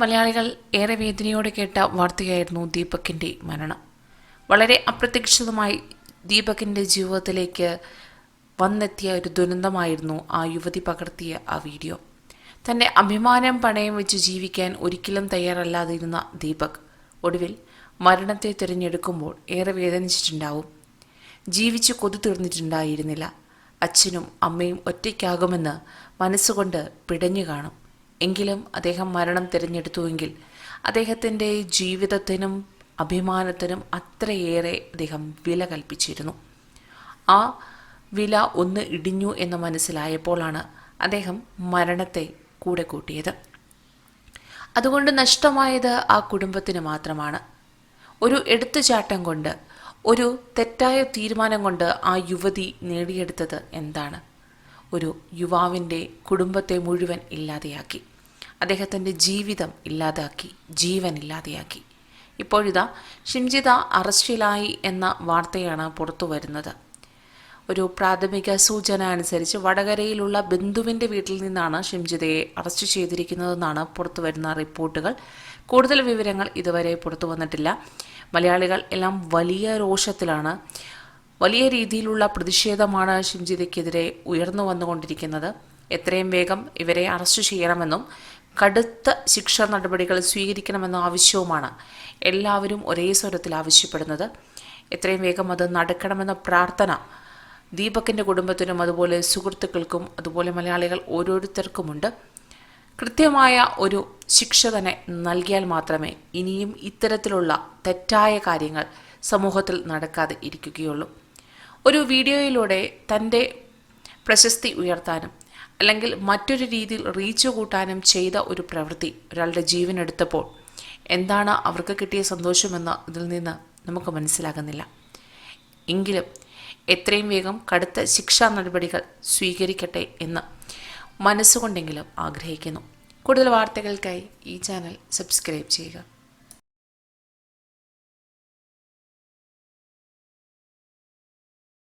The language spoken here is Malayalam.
മലയാളികൾ ഏറെ വേദനയോടെ കേട്ട വാർത്തയായിരുന്നു ദീപകിൻ്റെ മരണം. വളരെ അപ്രതീക്ഷിതമായി ദീപകിൻ്റെ ജീവിതത്തിലേക്ക് വന്നെത്തിയ ഒരു ദുരന്തമായിരുന്നു ആ യുവതി പകർത്തിയ ആ വീഡിയോ. തൻ്റെ അഭിമാനം പണയം വെച്ച് ജീവിക്കാൻ ഒരിക്കലും തയ്യാറല്ലാതിരുന്ന ദീപക് ഒടുവിൽ മരണത്തെ തിരഞ്ഞെടുക്കുമ്പോൾ ഏറെ വേദനിച്ചിട്ടുണ്ടാവും. ജീവിച്ച് കൊതു തീർന്നിട്ടുണ്ടായിരുന്നില്ല. അച്ഛനും അമ്മയും ഒറ്റയ്ക്കാകുമെന്ന് മനസ്സുകൊണ്ട് പിടഞ്ഞു കാണും. എങ്കിലും അദ്ദേഹം മരണം തിരഞ്ഞെടുത്തുവെങ്കിൽ അദ്ദേഹത്തിൻ്റെ ജീവിതത്തിനും അഭിമാനത്തിനും അത്രയേറെ അദ്ദേഹം വില കൽപ്പിച്ചിരുന്നു. ആ വില ഒന്ന് ഇടിഞ്ഞു എന്ന് മനസ്സിലായപ്പോഴാണ് അദ്ദേഹം മരണത്തെ കൂടെ കൂട്ടിയത്. അതുകൊണ്ട് നഷ്ടമായത് ആ കുടുംബത്തിന് മാത്രമാണ്. ഒരു എടുത്തുചാട്ടം കൊണ്ട്, ഒരു തെറ്റായ തീരുമാനം കൊണ്ട് ആ യുവതി നേടിയെടുത്തത് എന്താണ്? ഒരു യുവാവിൻ്റെ കുടുംബത്തെ മുഴുവൻ ഇല്ലാതെയാക്കി. അദ്ദേഹത്തിൻ്റെ ജീവിതം ഇല്ലാതാക്കി, ജീവൻ ഇല്ലാതെയാക്കി. ഇപ്പോഴിതാ ഷിംജിത അറസ്റ്റിലായി എന്ന വാർത്തയാണ് പുറത്തു വരുന്നത്. ഒരു പ്രാഥമിക സൂചന അനുസരിച്ച് വടകരയിലുള്ള ബന്ധുവിൻ്റെ വീട്ടിൽ നിന്നാണ് ഷിംജിതയെ അറസ്റ്റ് ചെയ്തിരിക്കുന്നതെന്നാണ് പുറത്തു വരുന്ന റിപ്പോർട്ടുകൾ. കൂടുതൽ വിവരങ്ങൾ ഇതുവരെ പുറത്തു വന്നിട്ടില്ല. മലയാളികൾ എല്ലാം വലിയ രോഷത്തിലാണ്. വലിയ രീതിയിലുള്ള പ്രതിഷേധമാണ് ഷിംജിതയ്ക്കെതിരെ ഉയർന്നു വന്നുകൊണ്ടിരിക്കുന്നത്. എത്രയും വേഗം ഇവരെ അറസ്റ്റ് ചെയ്യണമെന്നും കടുത്ത ശിക്ഷാ നടപടികൾ സ്വീകരിക്കണമെന്ന ആവശ്യവുമാണ് എല്ലാവരും ഒരേ സ്വരത്തിൽ ആവശ്യപ്പെടുന്നത്. എത്രയും വേഗം അത് നടക്കണമെന്ന പ്രാർത്ഥന ദീപകിൻ്റെ കുടുംബത്തിനും അതുപോലെ സുഹൃത്തുക്കൾക്കും അതുപോലെ മലയാളികൾ ഓരോരുത്തർക്കുമുണ്ട്. കൃത്യമായ ഒരു ശിക്ഷ തന്നെ നൽകിയാൽ മാത്രമേ ഇനിയും ഇത്തരത്തിലുള്ള തെറ്റായ കാര്യങ്ങൾ സമൂഹത്തിൽ നടക്കാതെ ഇരിക്കുകയുള്ളൂ. ഒരു വീഡിയോയിലൂടെ തൻ്റെ പ്രശസ്തി ഉയർത്താനും അല്ലെങ്കിൽ മറ്റൊരു രീതിയിൽ റീച്ച് കൂട്ടാനും ചെയ്ത ഒരു പ്രവൃത്തി ഒരാളുടെ ജീവനെടുത്തപ്പോൾ എന്താണ് അവർക്ക് കിട്ടിയ സന്തോഷമെന്ന് ഇതിൽ നിന്ന് നമുക്ക് മനസ്സിലാകുന്നില്ല. എങ്കിലും എത്രയും വേഗം കടുത്ത ശിക്ഷാ നടപടികൾ സ്വീകരിക്കട്ടെ എന്ന് മനസ്സുകൊണ്ടെങ്കിലും ആഗ്രഹിക്കുന്നു. കൂടുതൽ വാർത്തകൾക്കായി ഈ ചാനൽ സബ്സ്ക്രൈബ് ചെയ്യുക.